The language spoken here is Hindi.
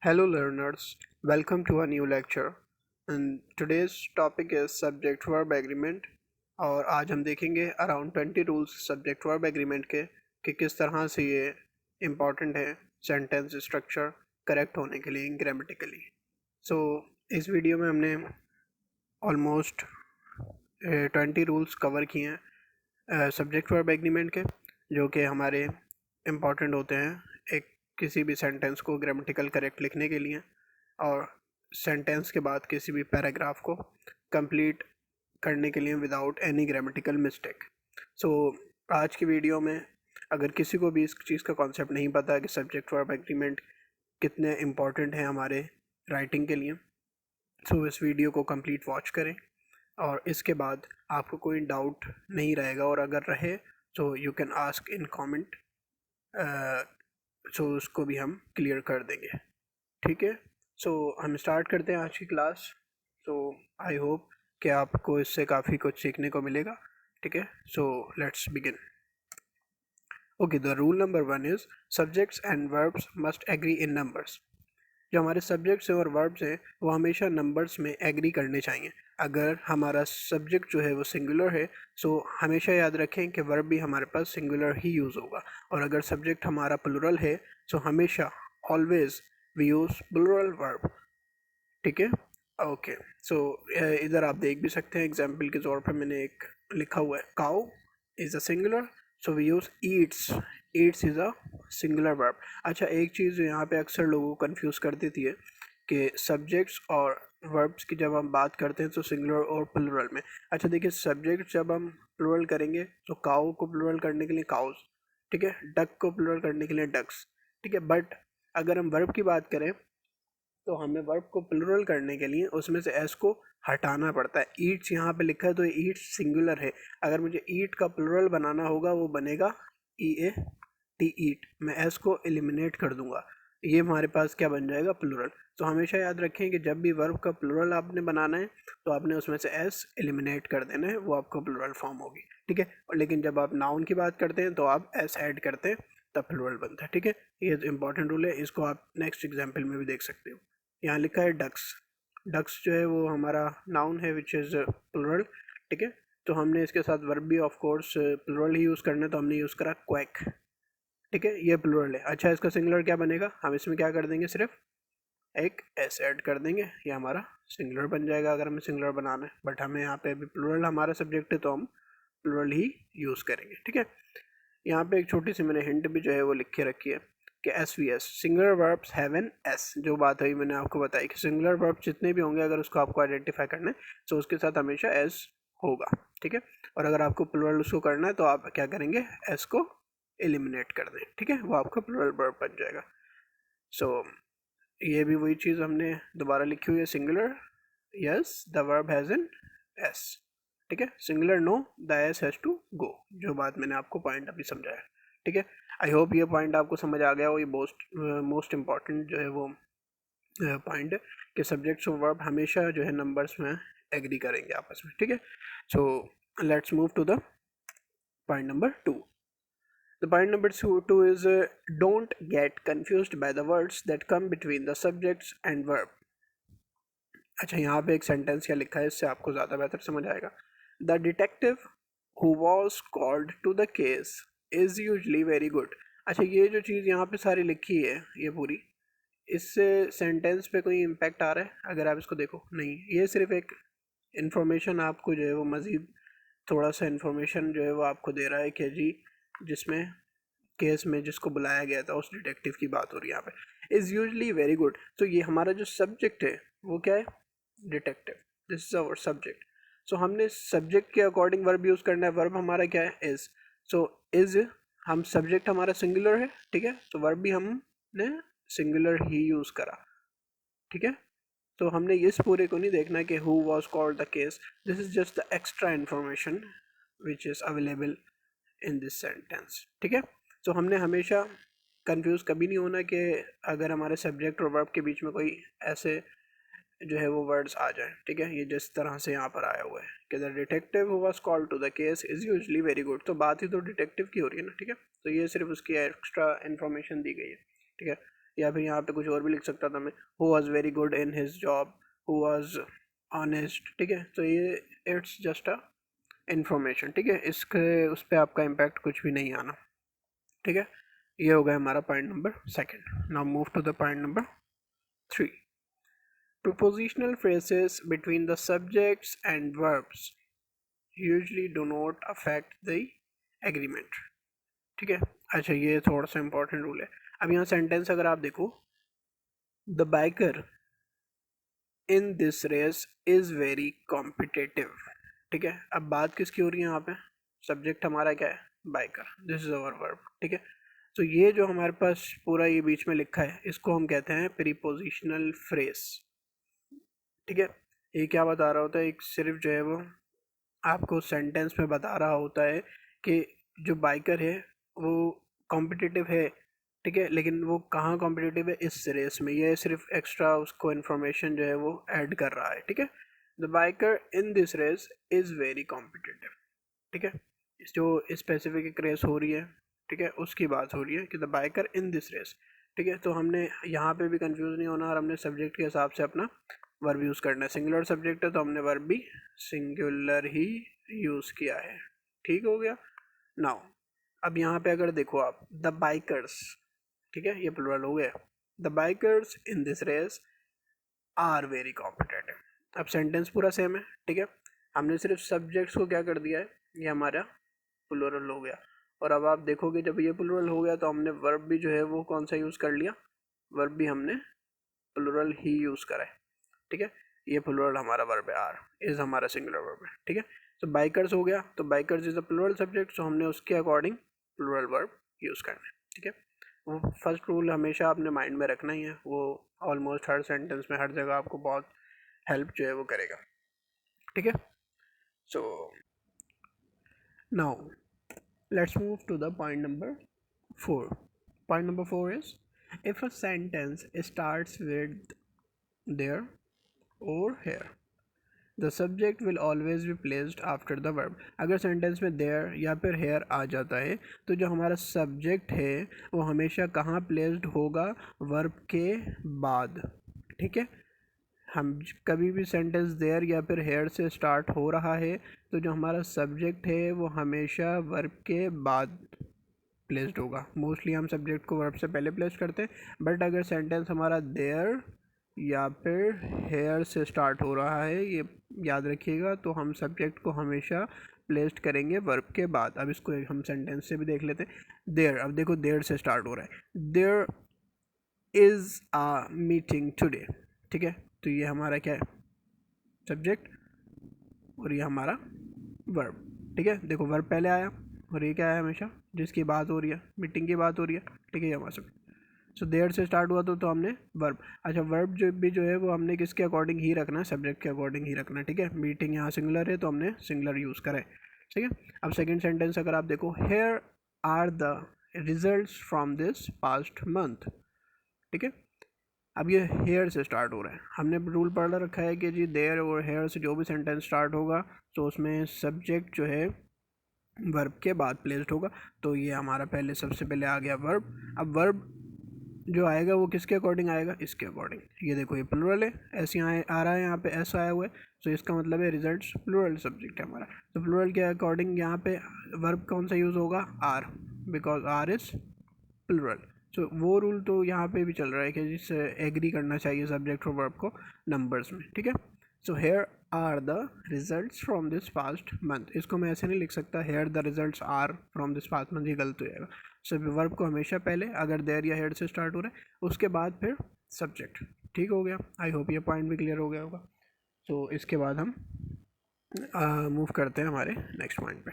Hello learners, welcome to a new lecture and today's topic is subject verb agreement और आज हम देखेंगे around 20 rules subject verb agreement के कि किस तरह से ये इम्पॉर्टेंट है सेंटेंस स्ट्रक्चर करेक्ट होने के लिए ग्रामेटिकली। सो इस वीडियो में हमने ऑलमोस्ट 20 रूल्स कवर किए हैं सब्जेक्ट वर्ब एग्रीमेंट के, जो कि हमारे इम्पॉर्टेंट होते हैं एक किसी भी सेंटेंस को ग्रामेटिकल करेक्ट लिखने के लिए और सेंटेंस के बाद किसी भी पैराग्राफ को कंप्लीट करने के लिए विदाउट एनी ग्रामेटिकल मिस्टेक। सो आज की वीडियो में अगर किसी को भी इस चीज़ का कॉन्सेप्ट नहीं पता कि सब्जेक्ट वर्ब एग्रीमेंट कितने इम्पॉर्टेंट हैं हमारे राइटिंग के लिए, सो इस वीडियो को कंप्लीट वॉच करें और इसके बाद आपको कोई डाउट नहीं रहेगा, और अगर रहे तो you can ask in comment, so उसको भी हम क्लियर कर देंगे। ठीक है, सो हम स्टार्ट करते हैं आज की क्लास। सो आई होप कि आपको इससे काफ़ी कुछ सीखने को मिलेगा। ठीक है, so let's begin. Okay, the rule number 1 is subjects and verbs must agree in numbers. जो हमारे सब्जेक्ट्स हैं और वर्ब्स हैं वो हमेशा नंबर्स में एग्री करने चाहिए। अगर हमारा सब्जेक्ट जो है वो सिंगुलर है, सो हमेशा याद रखें कि वर्ब भी हमारे पास सिंगुलर ही यूज़ होगा, और अगर सब्जेक्ट हमारा प्लुरल है सो हमेशा always we use plural verb. ठीक है, ओके। सो इधर आप देख भी सकते हैं, एग्जाम्पल के तौर पर मैंने एक लिखा हुआ है, cow is a singular, so we use eats. Eats is a singular verb. अच्छा, एक चीज़ जो यहाँ पे अक्सर लोगों को कंफ्यूज कर देती है कि सब्जेक्ट्स और वर्ब्स की जब हम बात करते हैं तो सिंगुलर और प्लुरल में। अच्छा देखिए, सब्जेक्ट जब हम प्लुरल करेंगे तो काउ को प्लुरल करने के लिए काउज, ठीक है, डक को प्लुरल करने के लिए डक्स, ठीक है। बट अगर हम वर्ब की बात करें तो हमें वर्ब को प्लुरल करने के लिए उसमें से एस को हटाना पड़ता है। ईट्स यहाँ पे लिखा है तो ईट्स सिंगुलर है, अगर मुझे ईट का प्लुरल बनाना होगा वो बनेगा ई ए टी, ईट। मैं एस को एलिमिनेट कर दूंगा, ये हमारे पास क्या बन जाएगा, प्लुरल। तो हमेशा याद रखें कि जब भी वर्ब का प्लुरल आपने बनाना है तो आपने उसमें से एस एलिमिनेट कर देना है, वो आपका प्लुरल फॉर्म होगी। ठीक है, और लेकिन जब आप नाउन की बात करते हैं तो आप एस ऐड करते हैं तब प्लुरल बनता है। ठीक है, ये इंपॉर्टेंट रूल है, इसको आप नेक्स्ट एग्जाम्पल में भी देख सकते हो। यहाँ लिखा है डक्स। डक्स जो है वो हमारा नाउन है विच इज़ प्लुरल। ठीक है, तो हमने इसके साथ वर्ब भी of course plural he use करना है, तो हमने यूज़ करा क्वैक। ठीक है, ये प्लुरल है। अच्छा, इसका सिंगुलर क्या बनेगा, हम इसमें क्या कर देंगे, सिर्फ एक एस ऐड कर देंगे, ये हमारा सिंगुलर बन जाएगा अगर हमें सिंगुलर बनाना है। बट हमें यहाँ पे अभी प्लुरल हमारा सब्जेक्ट है तो हम प्लुरल ही यूज़ करेंगे। ठीक है, यहाँ पे एक छोटी सी मैंने हिंट भी जो है वो लिख के रखी है कि S V S singular verbs have an S. जो बात हुई मैंने आपको बताई कि सिंगुलर वर्ब जितने भी होंगे अगर उसको आपको आइडेंटिफाई करना है तो उसके साथ हमेशा एस होगा। ठीक है, और अगर आपको प्लुरल उसको करना है तो आप क्या करेंगे, एस को एलिमिनेट कर दें। ठीक है, वो आपका प्लुरल वर्ब बन जाएगा। सो ये भी वही चीज़ हमने दोबारा लिखी हुई है, singular yes the verb has an S. ठीक है, singular no the S has to go, जो बात मैंने आपको पॉइंट अभी समझाया। ठीक है, आई होप ये पॉइंट आपको समझ आ गया हो। ये मोस्ट इम्पॉर्टेंट जो है वो पॉइंट है कि सब्जेक्ट्स और वर्ब हमेशा जो है नंबर्स में एग्री करेंगे आपस में। ठीक है, so let's move to the point number 2। The point number two is don't get confused by the words that come between the subjects and verb. अच्छा, यहाँ पे एक सेंटेंस क्या लिखा है, इससे आपको ज़्यादा बेहतर समझ आएगा। The detective who was called to the case is usually very good. अच्छा, ये जो चीज़ यहाँ पे सारी लिखी है ये पूरी, इससे सेंटेंस पे कोई इम्पैक्ट आ रहा है अगर आप इसको देखो, नहीं। ये सिर्फ एक इन्फॉर्मेशन आपको जो है वो मज़ीद थोड़ा सा इन्फॉर्मेशन जो है वो आपको दे रहा है कि जी जिसमें केस में जिसको बुलाया गया था उस डिटेक्टिव की बात हो रही है यहाँ पे। इज़ यूजली वेरी गुड, तो ये हमारा जो सब्जेक्ट है वो क्या है, detective. This is our subject. So हमने सब्जेक्ट के अकॉर्डिंग वर्ब यूज़ करना है। वर्ब हमारा क्या है, इज़। सो इज़ हम सब्जेक्ट हमारा सिंगुलर है, ठीक है, तो वर्ब भी हमने सिंगुलर ही यूज़ करा। ठीक है, तो हमने इस पूरे को नहीं देखना कि who was called the case, this is just the extra information which is available in this sentence. ठीक है, तो हमने हमेशा कंफ्यूज कभी नहीं होना कि अगर हमारे सब्जेक्ट और वर्ब के बीच में कोई ऐसे जो है वो वर्ड्स आ जाए। ठीक है, ये जिस तरह से यहाँ पर आया हुआ है कि the detective who was called to the case is usually very good, तो बात ही तो डिटेक्टिव की हो रही है ना। ठीक है, तो ये सिर्फ उसकी एक्स्ट्रा इन्फॉर्मेशन दी गई है। ठीक है, या फिर यहाँ पे कुछ और भी लिख सकता था मैं, who was very good in his job, who was honest, ठीक है। तो ये इट्स जस्ट अ इंफॉर्मेशन, ठीक है, इसके उस पर आपका इम्पैक्ट कुछ भी नहीं आना, ठीक है। ये हो गया हमारा point number second. Now move to the point number 3। Prepositional phrases between the subjects and verbs usually do not affect the agreement, ठीक है। अच्छा, ये थोड़ा सा इंपॉर्टेंट रूल है। अब यहाँ सेंटेंस अगर आप देखो, the biker in this race is very competitive, ठीक है। अब बात किसकी हो रही है यहाँ पे, सब्जेक्ट हमारा क्या है, biker, this is our verb, ठीक है। तो ये जो हमारे पास पूरा ये बीच में लिखा है, इसको हम कहते हैं प्रीपोजिशनल फ्रेज, ठीक है। ये क्या बता रहा होता है, एक सिर्फ जो है वो आपको सेंटेंस में बता रहा होता है कि जो बाइकर है वो कॉम्पिटिटिव है, ठीक है, लेकिन वो कहाँ कॉम्पिटिटिव है, इस रेस में। ये सिर्फ एक्स्ट्रा उसको इन्फॉर्मेशन जो है वो ऐड कर रहा है, ठीक है। The biker in this race is very competitive, ठीक है। जो स्पेसिफिक एक रेस हो रही है, ठीक है, उसकी बात हो रही है कि the biker in this race, ठीक है। तो हमने यहाँ पे भी कंफ्यूज नहीं होना, और हमने सब्जेक्ट के हिसाब से अपना वर्ब यूज़ करना है। सिंगुलर सब्जेक्ट है तो हमने वर्ब भी सिंगुलर ही यूज़ किया है, ठीक हो गया। नाउ अब यहाँ पे अगर देखो आप, द बाइकर्स, ठीक है, ये प्लुरल हो गया, the bikers in this race are very competitive. अब सेंटेंस पूरा सेम है, ठीक है, हमने सिर्फ सब्जेक्ट्स को क्या कर दिया है, ये हमारा प्लुरल हो गया। और अब आप देखोगे जब ये प्लुरल हो गया तो हमने वर्ब भी जो है वो कौन सा यूज़ कर लिया, वर्ब भी हमने प्लुरल ही यूज़ करा है, ठीक है। ये प्लुरल हमारा वर्ब है, आर इज हमारा सिंगुलर वर्ब है, ठीक है। तो बाइकर्स हो गया, तो bikers is a plural subject, so हमने उसके अकॉर्डिंग प्लुरल वर्ब यूज़ करना है, ठीक है। वो फर्स्ट रूल हमेशा आपने माइंड में रखना ही है, वो ऑलमोस्ट हर सेंटेंस में हर जगह आपको बहुत हेल्प जो है वो करेगा, ठीक है। So now let's move to the point number 4। Point number 4 is, if a sentence starts with there or here, the subject will always be placed after the verb। अगर सेंटेंस में there या फिर here आ जाता है तो जो हमारा सब्जेक्ट है वो हमेशा कहाँ प्लेस्ड होगा, वर्ब के बाद, ठीक है। हम कभी भी सेंटेंस there या फिर here से स्टार्ट हो रहा है तो जो हमारा सब्जेक्ट है वो हमेशा वर्ब के बाद प्लेस्ड होगा। मोस्टली हम सब्जेक्ट को वर्ब से पहले प्लेस करते हैं, बट अगर सेंटेंस हमारा देयर या फिर हेयर से स्टार्ट हो रहा है, ये याद रखिएगा, तो हम सब्जेक्ट को हमेशा प्लेस्ड करेंगे वर्ब के बाद। अब इसको हम सेंटेंस से भी देख लेते हैं। देयर, अब देखो देयर से स्टार्ट हो रहा है, there is a meeting today, ठीक है। तो ये हमारा क्या है, सब्जेक्ट, और ये हमारा वर्ब, ठीक है। देखो वर्ब पहले आया और ये क्या है, हमेशा जिसकी बात हो रही है, मीटिंग की बात हो रही है, ठीक है, ये हमारा सब्जेक्ट। सो देयर से स्टार्ट हुआ तो हमने वर्ब, अच्छा वर्ब जो है वो हमने किसके अकॉर्डिंग ही रखना है, सब्जेक्ट के अकॉर्डिंग ही रखना है, ठीक है। मीटिंग यहाँ सिंगुलर है तो हमने सिंगुलर यूज़ करा है, ठीक है। अब सेकंड सेंटेंस अगर आप देखो, here are the results from this past month, ठीक है। अब ये हेयर से स्टार्ट हो रहा है, हमने रूल पढ़ रखा है कि जी देयर और हेयर से जो भी सेंटेंस स्टार्ट होगा तो उसमें सब्जेक्ट जो है वर्ब के बाद प्लेस्ड होगा। तो ये हमारा पहले सबसे पहले आ गया वर्ब। अब वर्ब जो आएगा वो किसके अकॉर्डिंग आएगा, इसके अकॉर्डिंग। ये देखो ये प्लुरल है, ऐसे यहाँ आ रहा है, यहाँ पे ऐसा आया हुआ है, तो इसका मतलब है रिजल्ट्स प्लुरल सब्जेक्ट है हमारा। तो प्लुरल के अकॉर्डिंग यहाँ पे वर्ब कौन सा यूज़ होगा, are, because are is plural. So वो रूल तो यहाँ पे भी चल रहा है कि जिससे एग्री करना चाहिए सब्जेक्ट और वर्ब को नंबर्स में, ठीक है। So here are the results from this past month, इसको मैं ऐसे नहीं लिख सकता, here the results are from this past month, ये गलत हो जाएगा। सो वर्ब को हमेशा पहले अगर देयर या हेयर से स्टार्ट हो रहा है उसके बाद फिर सब्जेक्ट, ठीक हो गया। आई होप ये पॉइंट भी क्लियर हो गया होगा। सो इसके बाद हम मूव करते हैं हमारे नेक्स्ट पॉइंट पे।